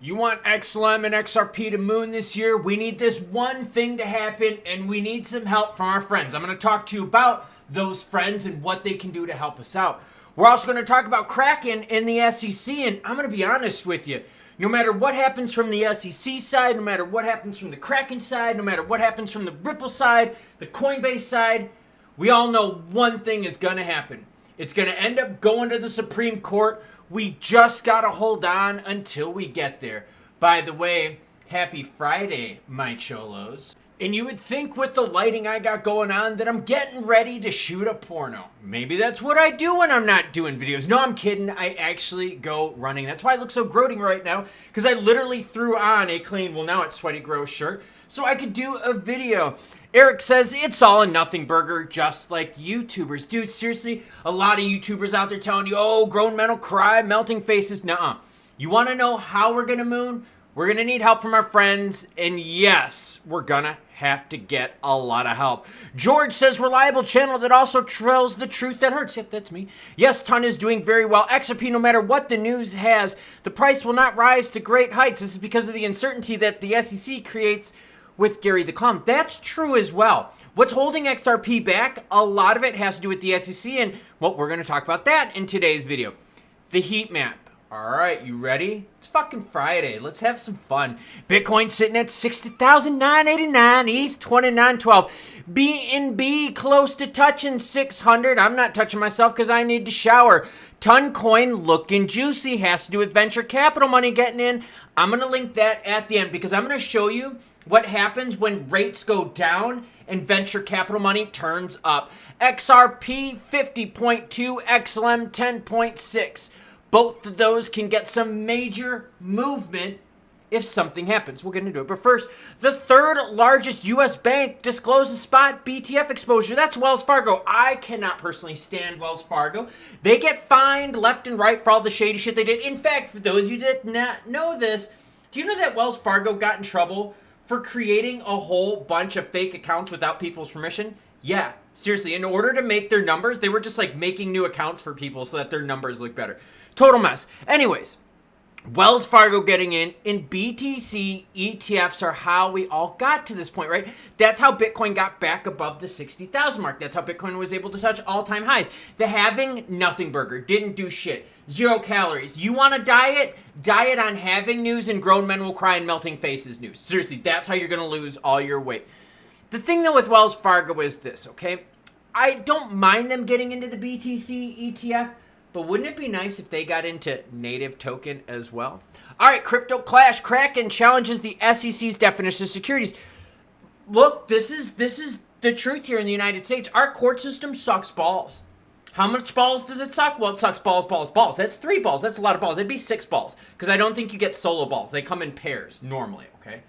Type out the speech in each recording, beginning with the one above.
You want XLM and XRP to moon this year? We need this one thing to happen, and we need some help from our friends. I'm going to talk to you about those friends and what they can do to help us out. We're also going to talk about Kraken in the SEC, and I'm going to be honest with you. No matter what happens from the SEC side, no matter what happens from the Kraken side, no matter what happens from the Ripple side, the Coinbase side, we all know one thing is going to happen. It's going to end up going to the Supreme Court. We just got to hold on until we get there. By the way, happy Friday, my cholos. And you would think with the lighting I got going on that I'm getting ready to shoot a porno. Maybe that's what I do when I'm not doing videos. No, I'm kidding. I actually go running. That's why I look so grody right now, because I literally threw on a clean, well, now it's sweaty gross shirt, so I could do a video. Eric says it's all a nothing burger, just like YouTubers. Dude, seriously, a lot of YouTubers out there telling you, oh, grown men will cry, melting faces. Nuh-uh. You want to know how we're going to moon? We're going to need help from our friends, and yes, we're going to have to get a lot of help. George says, reliable channel that also tells the truth that hurts. Yep, that's me. Yes, Ton is doing very well. XRP, no matter what the news has, the price will not rise to great heights. This is because of the uncertainty that the SEC creates with Gary the Clown. That's true as well. What's holding XRP back? A lot of it has to do with the SEC, and well, we're going to talk about that in today's video. The heat map. All right, you ready? It's fucking Friday. Let's have some fun. Bitcoin sitting at 60,989, ETH 2912, BNB close to touching 600. I'm not touching myself because I need to shower. Ton coin looking juicy. Has to do with venture capital money getting in. I'm going to link that at the end because I'm going to show you what happens when rates go down and venture capital money turns up. XRP 50.2, XLM 10.6. Both of those can get some major movement if something happens. We'll get into it. But first, the third largest U.S. bank discloses spot BTF exposure. That's Wells Fargo. I cannot personally stand Wells Fargo. They get fined left and right for all the shady shit they did. In fact, for those of you that did not know this, do you know that Wells Fargo got in trouble for creating a whole bunch of fake accounts without people's permission? Yeah, seriously, in order to make their numbers, they were just like making new accounts for people so that their numbers look better. Total mess. Anyways, Wells Fargo getting in BTC ETFs are how we all got to this point, right? That's how Bitcoin got back above the 60,000 mark. That's how Bitcoin was able to touch all-time highs. The having nothing burger didn't do shit. 0 calories. You want to diet? Diet on having news and grown men will cry and melting faces news. Seriously, that's how you're going to lose all your weight. The thing though with Wells Fargo is this, okay? I don't mind them getting into the BTC ETF, but wouldn't it be nice if they got into native token as well? All right, crypto clash. Kraken challenges the SEC's definition of securities. Look, this is the truth here in the United States. Our court system sucks balls. How much balls does it suck? Well, it sucks balls. That's 3 balls. That's a lot of balls. It'd be 6 balls because I don't think you get solo balls. They come in pairs normally, okay?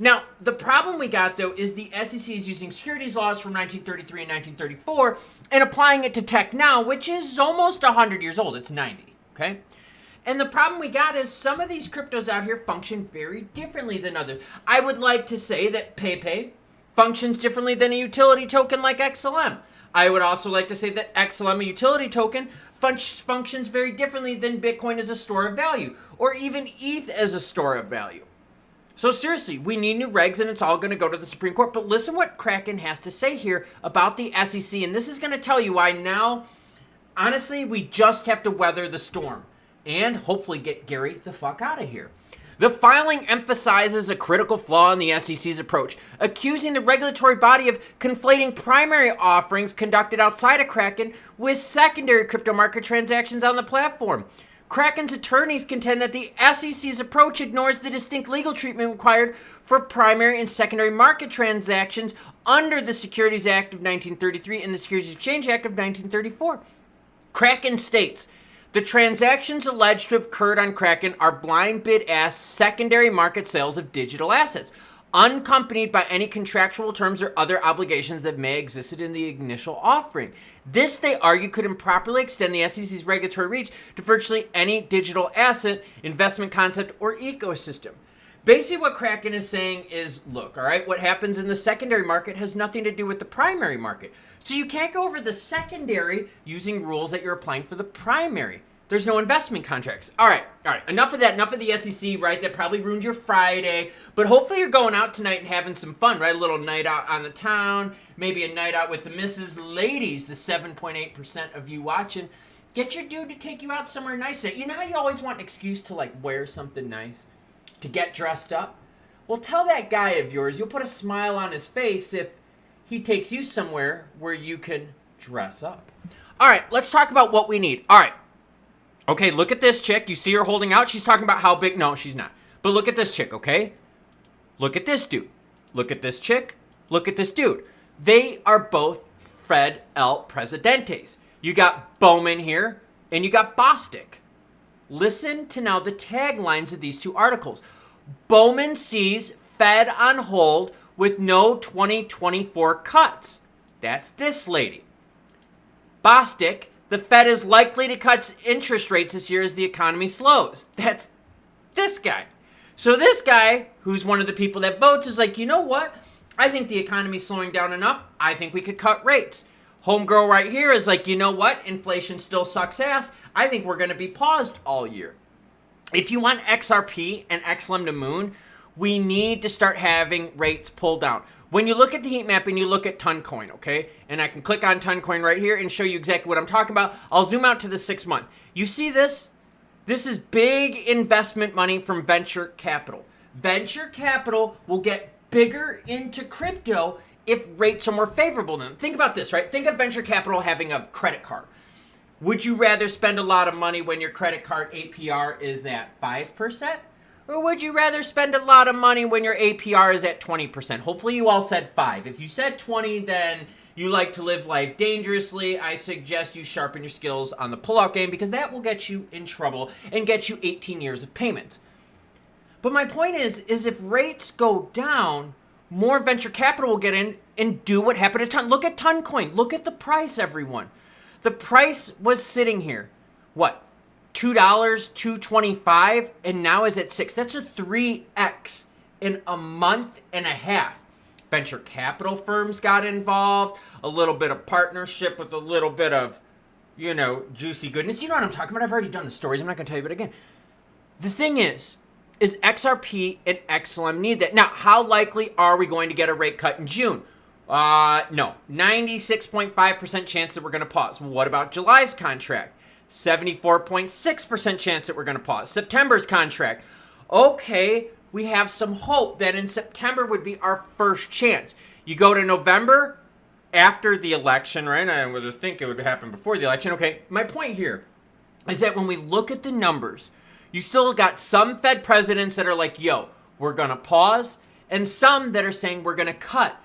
Now, the problem we got, though, is the SEC is using securities laws from 1933 and 1934 and applying it to tech now, which is almost 100 years old. It's 90, okay? And the problem we got is some of these cryptos out here function very differently than others. I would like to say that PayPay functions differently than a utility token like XLM. I would also like to say that XLM, a utility token, functions very differently than Bitcoin as a store of value, or even ETH as a store of value. So seriously, we need new regs and it's all going to go to the Supreme Court. But listen what Kraken has to say here about the SEC. And this is going to tell you why now, honestly, we just have to weather the storm and hopefully get Gary the fuck out of here. The filing emphasizes a critical flaw in the SEC's approach, accusing the regulatory body of conflating primary offerings conducted outside of Kraken with secondary crypto market transactions on the platform. Kraken's attorneys contend that the SEC's approach ignores the distinct legal treatment required for primary and secondary market transactions under the Securities Act of 1933 and the Securities Exchange Act of 1934. Kraken states, the transactions alleged to have occurred on Kraken are blind bid-ask secondary market sales of digital assets, unaccompanied by any contractual terms or other obligations that may have existed in the initial offering. This, they argue, could improperly extend the SEC's regulatory reach to virtually any digital asset, investment concept, or ecosystem. Basically, what Kraken is saying is, look, all right, what happens in the secondary market has nothing to do with the primary market. So you can't go over the secondary using rules that you're applying for the primary. There's no investment contracts. All right. Enough of that. Enough of the SEC, right? That probably ruined your Friday. But hopefully you're going out tonight and having some fun, right? A little night out on the town. Maybe a night out with the missus. Ladies, the 7.8% of you watching. Get your dude to take you out somewhere nice. You know how you always want an excuse to like wear something nice? To get dressed up? Well, tell that guy of yours, you'll put a smile on his face if he takes you somewhere where you can dress up. All right, let's talk about what we need. All right. Okay, look at this chick. You see her holding out? She's talking about how big. No, she's not. But look at this chick, okay? Look at this dude. Look at this chick. Look at this dude. They are both Fed El Presidentes. You got Bowman here, and you got Bostic. Listen to now the taglines of these two articles. Bowman sees Fed on hold with no 2024 cuts. That's this lady. Bostic, the Fed is likely to cut interest rates this year as the economy slows. That's this guy. So this guy, who's one of the people that votes, is like, you know what? I think the economy's slowing down enough. I think we could cut rates. Homegirl right here is like, you know what? Inflation still sucks ass. I think we're going to be paused all year. If you want XRP and XLM to moon, we need to start having rates pulled down. When you look at the heat map and you look at Toncoin, okay, and I can click on Toncoin right here and show you exactly what I'm talking about. I'll zoom out to the 6 month. You see this? This is big investment money from venture capital. Venture capital will get bigger into crypto if rates are more favorable to them. Think about this, right? Think of venture capital having a credit card. Would you rather spend a lot of money when your credit card APR is at 5%? Or would you rather spend a lot of money when your APR is at 20%? Hopefully you all said 5. If you said 20, then you like to live life dangerously. I suggest you sharpen your skills on the pullout game because that will get you in trouble and get you 18 years of payment. But my point is if rates go down, more venture capital will get in and do what happened to Ton. Look at Toncoin. Look at the price, everyone. The price was sitting here. What? $2, $2.25, and now is at 6. That's a 3x in a month and a half. Venture capital firms got involved, a little bit of partnership with a little bit of, juicy goodness. You know what I'm talking about? I've already done the stories. I'm not going to tell you, but again, the thing is XRP and XLM need that. Now, how likely are we going to get a rate cut in June? No. 96.5% chance that we're going to pause. What about July's contract? 74.6% chance that we're going to pause. September's contract. Okay, we have some hope that in September would be our first chance. You go to November after the election, right? I would think it would happen before the election. Okay, my point here is that when we look at the numbers, you still got some Fed presidents that are like, yo, we're going to pause, and some that are saying we're going to cut.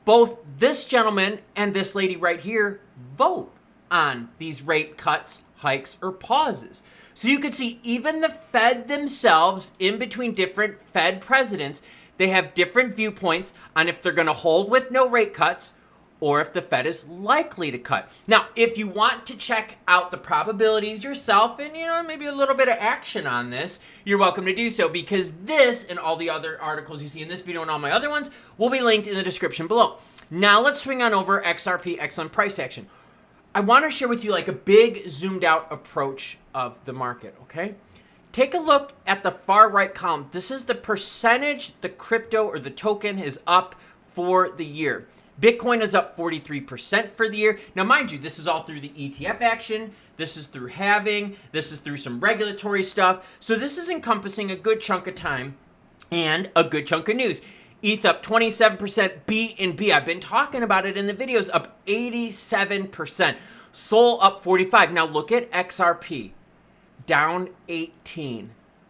Both this gentleman and this lady right here vote on these rate cuts, hikes, or pauses. So you can see even the Fed themselves, in between different Fed presidents, they have different viewpoints on if they're going to hold with no rate cuts or if the Fed is likely to cut. Now, if you want to check out the probabilities yourself and, maybe a little bit of action on this, you're welcome to do so because this and all the other articles you see in this video and all my other ones will be linked in the description below. Now, let's swing on over XRP, XLM price action. I want to share with you like a big zoomed out approach of the market, okay? Take a look at the far right column. This is the percentage the crypto or the token is up for the year. Bitcoin is up 43% for the year. Now, mind you, this is all through the ETF action. This is through halving. This is through some regulatory stuff. So this is encompassing a good chunk of time and a good chunk of news. ETH up 27%, BNB, I've been talking about it in the videos, up 87%. Sol up 45%. Now look at XRP, down 18%.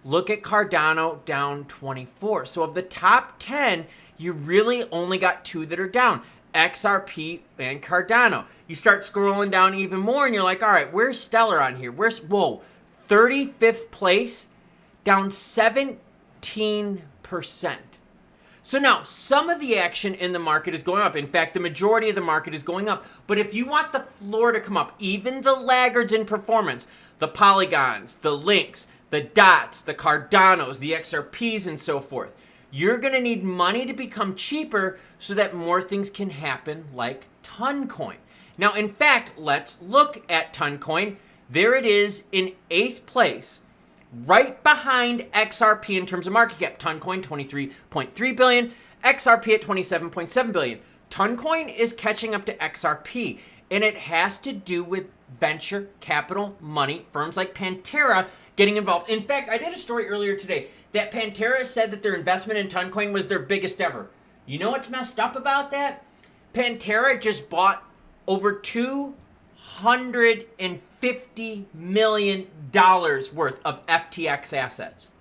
Look at Cardano, down 24%. So of the top 10, you really only got 2 that are down, XRP and Cardano. You start scrolling down even more and you're like, all right, where's Stellar on here? 35th place, down 17%. So now, some of the action in the market is going up. In fact, the majority of the market is going up. But if you want the floor to come up, even the laggards in performance, the Polygons, the Links, the Dots, the Cardanos, the XRPs, and so forth, you're going to need money to become cheaper so that more things can happen like Toncoin. Now, in fact, let's look at Toncoin. There it is in 8th place, right behind XRP in terms of market cap. Toncoin, 23.3 billion. XRP at 27.7 billion. Toncoin is catching up to XRP, and it has to do with venture capital money, firms like Pantera getting involved. In fact, I did a story earlier today that Pantera said that their investment in Toncoin was their biggest ever. You know what's messed up about that? Pantera just bought over $250 million worth of FTX assets.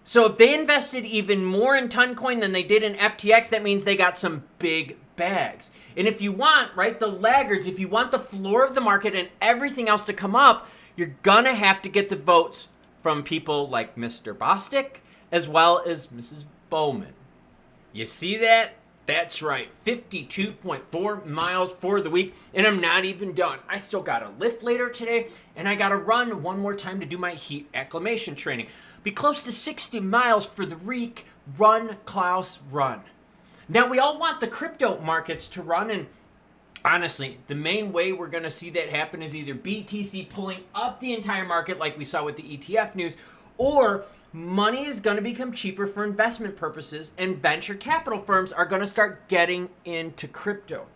So if they invested even more in Toncoin than they did in FTX, that means they got some big bags. And if you want, right, the laggards, if you want the floor of the market and everything else to come up, you're going to have to get the votes from people like Mr. Bostic as well as Mrs. Bowman. You see that? That's right, 52.4 miles for the week, and I'm not even done. I still got to lift later today, and I got to run one more time to do my heat acclimation training. Be close to 60 miles for the week. Run, Klaus, run. Now, we all want the crypto markets to run, and honestly, the main way we're going to see that happen is either BTC pulling up the entire market like we saw with the ETF news, or money is going to become cheaper for investment purposes, and venture capital firms are going to start getting into crypto.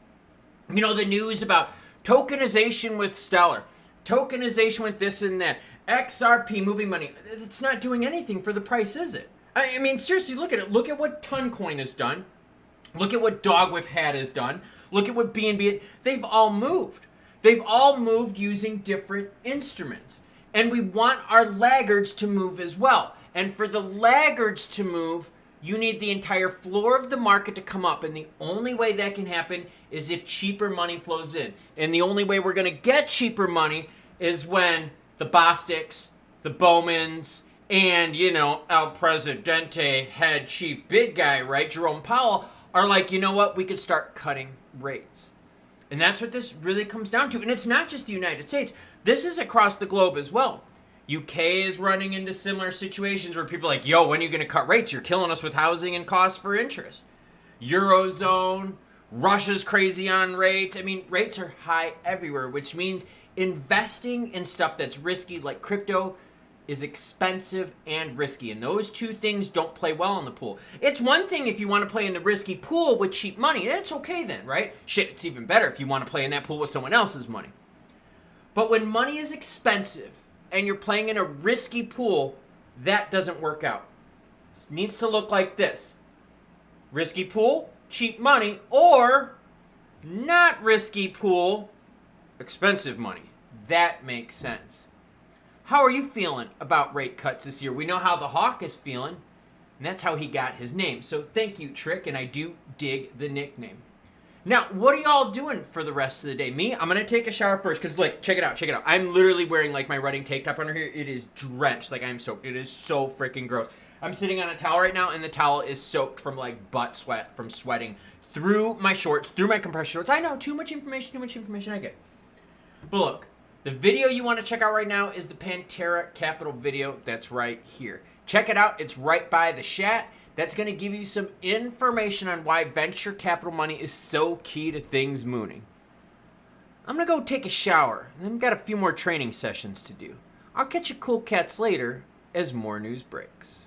You know, the news about tokenization with Stellar, tokenization with this and that, XRP moving money, it's not doing anything for the price, is it? I mean, seriously, look at it. Look at what Toncoin has done. Look at what Dogwif Hat has done. Look at what BNB, they've all moved. They've all moved using different instruments. And we want our laggards to move as well. And for the laggards to move, you need the entire floor of the market to come up. And the only way that can happen is if cheaper money flows in. And the only way we're going to get cheaper money is when the Bostics, the Bowmans, and, you know, El Presidente, head chief big guy, right, Jerome Powell, are like, you know what, we could start cutting rates. And that's what this really comes down to. And it's not just the United States. This is across the globe as well. UK is running into similar situations where people are like, yo, when are you going to cut rates? You're killing us with housing and costs for interest. Eurozone, Russia's crazy on rates. I mean, rates are high everywhere, which means investing in stuff that's risky like crypto is expensive and risky. And those two things don't play well in the pool. It's one thing if you want to play in the risky pool with cheap money. That's okay then, right? Shit, it's even better if you want to play in that pool with someone else's money. But when money is expensive and you're playing in a risky pool, that doesn't work out. It needs to look like this. Risky pool, cheap money, or not risky pool, expensive money. That makes sense. How are you feeling about rate cuts this year? We know how the Hawk is feeling, and that's how he got his name. So thank you, Trick, and I do dig the nickname. Now, what are y'all doing for the rest of the day? Me, I'm going to take a shower first, because, like, check it out. I'm literally wearing, like, my running tank top under here. It is drenched, like, I'm soaked. It is so freaking gross. I'm sitting on a towel right now, and the towel is soaked from, like, butt sweat from sweating through my shorts, through my compression shorts. I know, too much information, I get. But look, the video you want to check out right now is the Pantera Capital video that's right here. Check it out. It's right by the chat. That's going to give you some information on why venture capital money is so key to things mooning. I'm going to go take a shower, and then I've got a few more training sessions to do. I'll catch you cool cats later as more news breaks.